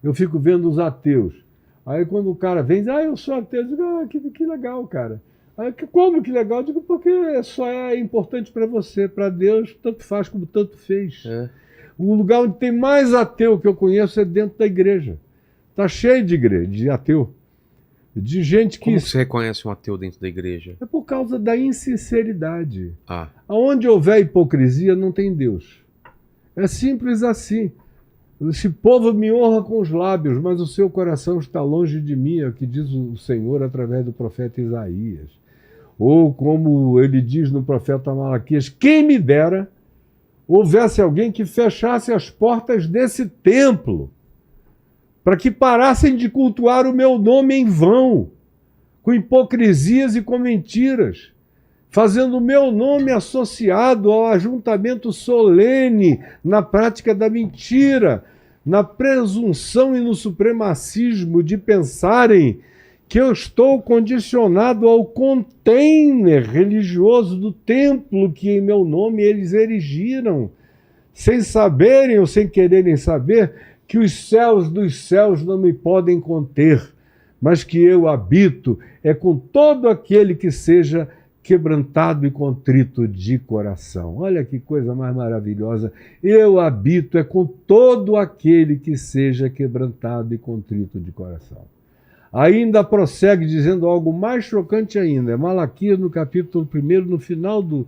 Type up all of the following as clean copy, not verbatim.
eu fico vendo os ateus. Aí quando o cara vem, eu sou ateu, eu digo, que legal, cara. Aí, como que legal? Eu digo, porque só é importante para você, para Deus, tanto faz como tanto fez. É. O lugar onde tem mais ateu que eu conheço é dentro da igreja. Está cheio de igreja, de ateu. De gente que... Como você reconhece um ateu dentro da igreja? É por causa da insinceridade. Ah, Onde houver hipocrisia, não tem Deus. É simples assim. Esse povo me honra com os lábios, mas o seu coração está longe de mim, é o que diz o Senhor através do profeta Isaías. Ou como ele diz no profeta Malaquias, quem me dera houvesse alguém que fechasse as portas desse templo, para que parassem de cultuar o meu nome em vão, com hipocrisias e com mentiras, fazendo o meu nome associado ao ajuntamento solene na prática da mentira, na presunção e no supremacismo de pensarem que eu estou condicionado ao container religioso do templo que em meu nome eles erigiram, sem saberem ou sem quererem saber que os céus dos céus não me podem conter, mas que eu habito com todo aquele que seja quebrantado e contrito de coração. Olha que coisa mais maravilhosa. Eu habito com todo aquele que seja quebrantado e contrito de coração. Ainda prossegue dizendo algo mais chocante ainda. É Malaquias no capítulo 1, no final do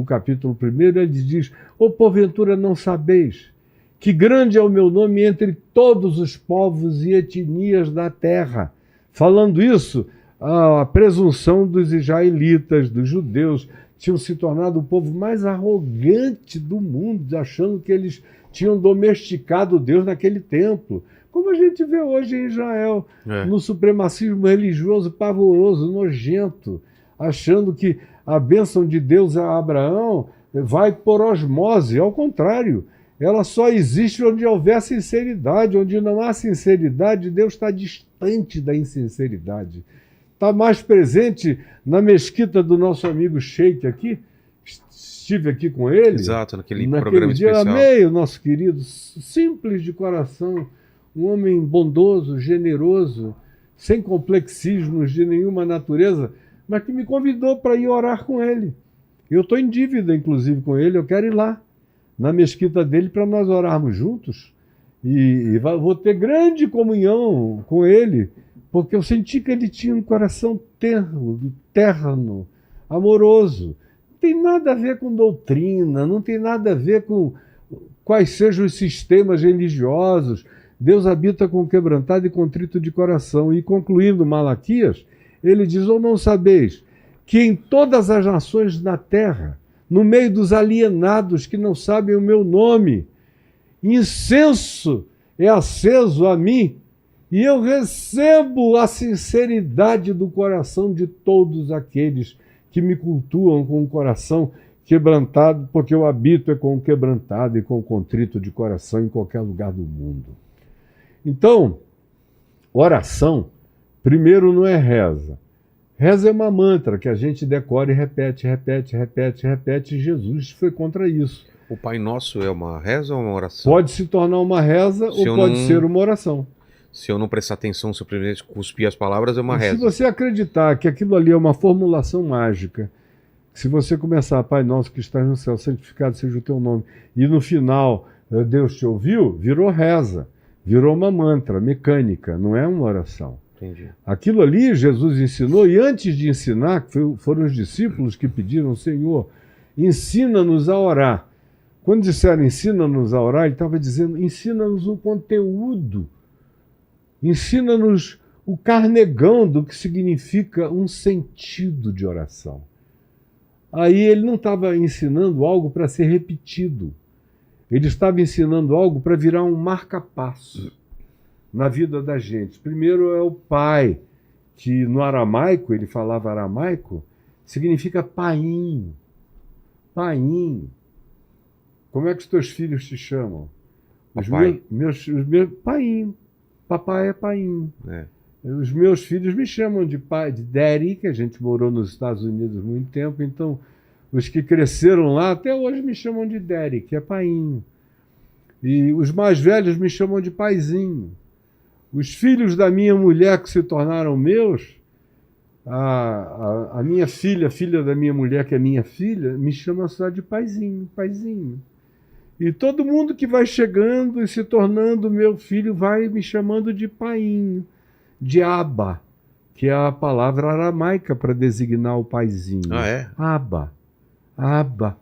capítulo 1, ele diz, porventura não sabeis que grande é o meu nome entre todos os povos e etnias da terra. Falando isso, a presunção dos israelitas, dos judeus, tinham se tornado o povo mais arrogante do mundo, achando que eles tinham domesticado Deus naquele templo. Como a gente vê hoje em Israel, no supremacismo religioso pavoroso, nojento, achando que a bênção de Deus a Abraão vai por osmose. Ao contrário, ela só existe onde houver sinceridade. Onde não há sinceridade, Deus está distante da insinceridade. Está mais presente na mesquita do nosso amigo Sheik aqui. Estive aqui com ele. Exato, naquele programa dia, especial. Amei o nosso querido, simples de coração, um homem bondoso, generoso, sem complexismos de nenhuma natureza, mas que me convidou para ir orar com ele. Eu estou em dívida, inclusive, com ele, eu quero ir lá, na mesquita dele, para nós orarmos juntos. E vou ter grande comunhão com ele, porque eu senti que ele tinha um coração terno, amoroso. Não tem nada a ver com doutrina, não tem nada a ver com quais sejam os sistemas religiosos. Deus habita com quebrantado e contrito de coração. E concluindo Malaquias, ele diz, ou não sabeis que em todas as nações da terra, no meio dos alienados que não sabem o meu nome, incenso é aceso a mim, e eu recebo a sinceridade do coração de todos aqueles que me cultuam com o coração quebrantado, porque eu habito com o quebrantado e com o contrito de coração em qualquer lugar do mundo. Então, oração, primeiro não é reza. Reza é uma mantra que a gente decora e repete, e Jesus foi contra isso. O Pai Nosso é uma reza ou uma oração? Pode se tornar uma reza ou pode ser uma oração. Se eu não prestar atenção, se eu primeiro cuspir as palavras, é uma reza. Se você acreditar que aquilo ali é uma formulação mágica, se você começar, Pai Nosso que estás no céu, santificado seja o teu nome, e no final Deus te ouviu, virou reza, virou uma mantra mecânica, não é uma oração. Entendi. Aquilo ali Jesus ensinou, e antes de ensinar, foram os discípulos que pediram, Senhor, ensina-nos a orar. Quando disseram ensina-nos a orar, ele estava dizendo, ensina-nos o conteúdo, ensina-nos o carnegão do que significa um sentido de oração. Aí ele não estava ensinando algo para ser repetido, ele estava ensinando algo para virar um marca-passo na vida da gente. Primeiro é o pai, que no aramaico, ele falava aramaico, significa paim. Paim. Como é que os teus filhos te chamam? Papai. Os meus paim. Papai é paim. É. Os meus filhos me chamam de pai, de daddy, que a gente morou nos Estados Unidos muito tempo, então os que cresceram lá até hoje me chamam de daddy, que é painho. E os mais velhos me chamam de paizinho. Os filhos da minha mulher que se tornaram meus, a minha filha, filha da minha mulher, que é minha filha, me chama só de paizinho, paizinho. E todo mundo que vai chegando e se tornando meu filho vai me chamando de painho, de Abba, que é a palavra aramaica para designar o paizinho. Ah, é? Abba, Abba,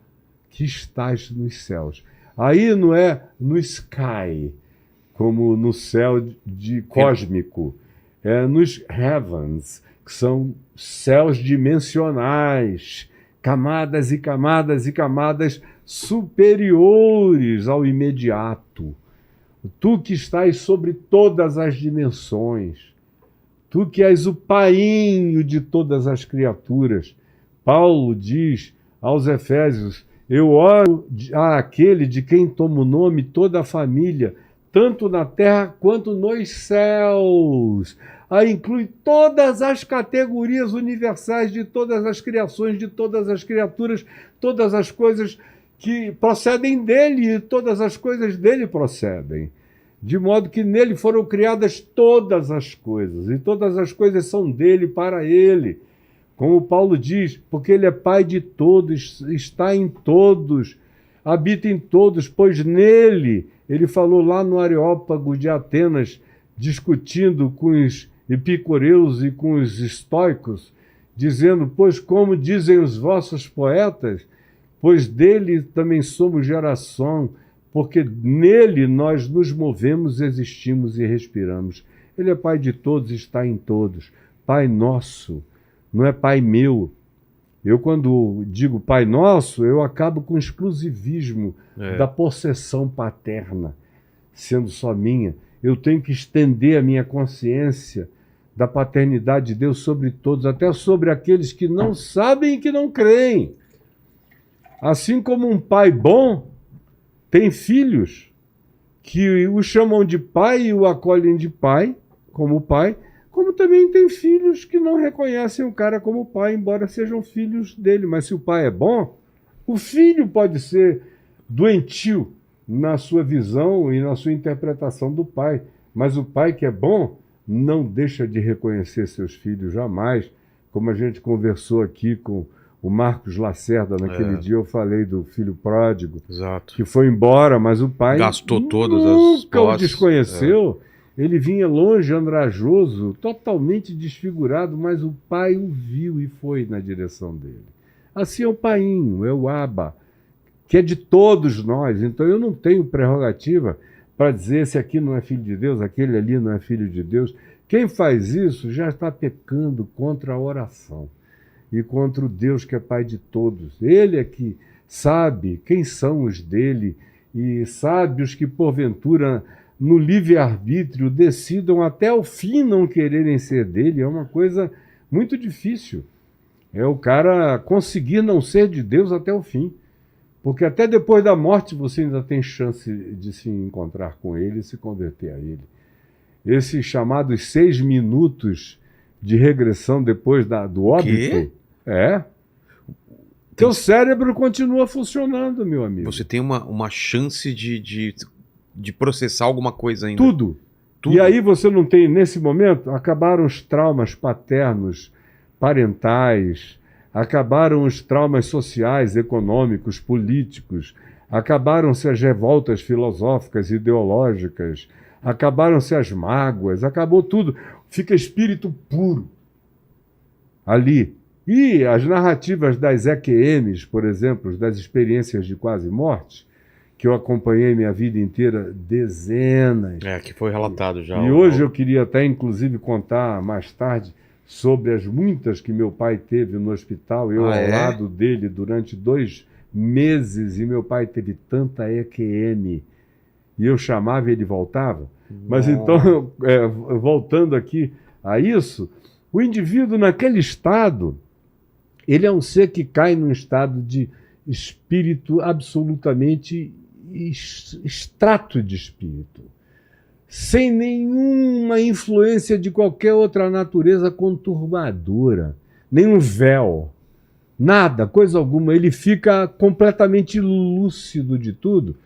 que estás nos céus. Aí não é no sky, como no céu de cósmico, é nos heavens, que são céus dimensionais, camadas e camadas e camadas superiores ao imediato. Tu que estás sobre todas as dimensões, tu que és o painho de todas as criaturas. Paulo diz aos Efésios: eu oro àquele de quem toma o nome toda a família, tanto na terra quanto nos céus. Aí inclui todas as categorias universais de todas as criações, de todas as criaturas, todas as coisas que procedem dele, e todas as coisas dele procedem. De modo que nele foram criadas todas as coisas, e todas as coisas são dele, para ele. Como Paulo diz, porque ele é pai de todos, está em todos, habita em todos, pois nele, ele falou lá no Areópago de Atenas, discutindo com os epicureus e com os estoicos, dizendo: pois como dizem os vossos poetas, pois dele também somos geração, porque nele nós nos movemos, existimos e respiramos. Ele é pai de todos, está em todos. Pai nosso, não é pai meu. Eu, quando digo pai nosso, eu acabo com o exclusivismo da possessão paterna, sendo só minha. Eu tenho que estender a minha consciência da paternidade de Deus sobre todos, até sobre aqueles que não sabem e que não creem. Assim como um pai bom tem filhos que o chamam de pai e o acolhem de pai, como também tem filhos que não reconhecem o cara como pai, embora sejam filhos dele. Mas se o pai é bom, o filho pode ser doentio na sua visão e na sua interpretação do pai. Mas o pai que é bom não deixa de reconhecer seus filhos jamais, como a gente conversou aqui com o Marcos Lacerda naquele dia. Eu falei do filho pródigo, exato, que foi embora, mas o pai gastou todas as nunca o posses. desconheceu. Ele vinha longe, andrajoso, totalmente desfigurado, mas o pai o viu e foi na direção dele. Assim é o painho, é o Abba, que é de todos nós. Então eu não tenho prerrogativa para dizer esse aqui não é filho de Deus, aquele ali não é filho de Deus. Quem faz isso já está pecando contra a oração e contra o Deus que é pai de todos. Ele é que sabe quem são os dele e sabe os que porventura no livre-arbítrio decidam até o fim não quererem ser dele. É uma coisa muito difícil. É o cara conseguir não ser de Deus até o fim. Porque até depois da morte você ainda tem chance de se encontrar com ele e se converter a ele. Esses chamados 6 minutos de regressão depois do óbito. Teu cérebro continua funcionando, meu amigo. Você tem uma chance de processar alguma coisa ainda. Tudo. E aí você não tem, nesse momento, acabaram os traumas paternos, parentais, acabaram os traumas sociais, econômicos, políticos, acabaram-se as revoltas filosóficas, ideológicas, acabaram-se as mágoas, acabou tudo. Fica espírito puro ali. E as narrativas das EQMs, por exemplo, das experiências de quase morte, que eu acompanhei minha vida inteira, dezenas. Que foi relatado já. E hoje eu queria até, inclusive, contar mais tarde sobre as muitas que meu pai teve no hospital, eu ao lado dele durante 2 meses, e meu pai teve tanta EQM, e eu chamava e ele voltava. Mas então, voltando aqui a isso, o indivíduo naquele estado, ele é um ser que cai num estado de espírito absolutamente extrato de espírito, sem nenhuma influência de qualquer outra natureza conturbadora, nenhum véu, nada, coisa alguma. Ele fica completamente lúcido de tudo.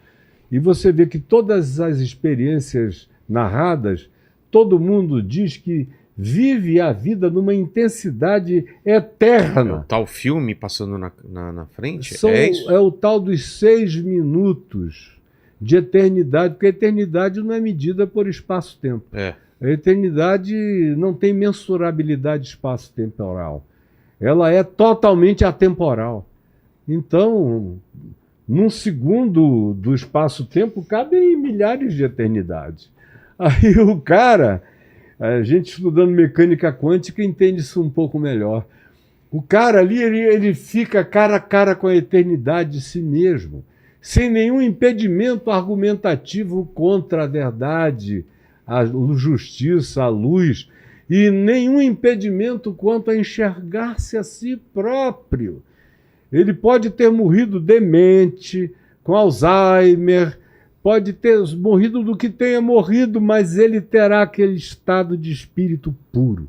E você vê que todas as experiências narradas, todo mundo diz que vive a vida numa intensidade É o eterna. tal filme passando na frente? São, É isso? é o tal dos 6 minutos de eternidade, porque a eternidade não é medida por espaço-tempo. É. A eternidade não tem mensurabilidade espaço-temporal. Ela é totalmente atemporal. Então, num segundo do espaço-tempo, cabem milhares de eternidades. Aí o cara, a gente estudando mecânica quântica entende isso um pouco melhor. O cara ali, ele fica cara a cara com a eternidade de si mesmo, sem nenhum impedimento argumentativo contra a verdade, a justiça, a luz, e nenhum impedimento quanto a enxergar-se a si próprio. Ele pode ter morrido demente, com Alzheimer, pode ter morrido do que tenha morrido, mas ele terá aquele estado de espírito puro.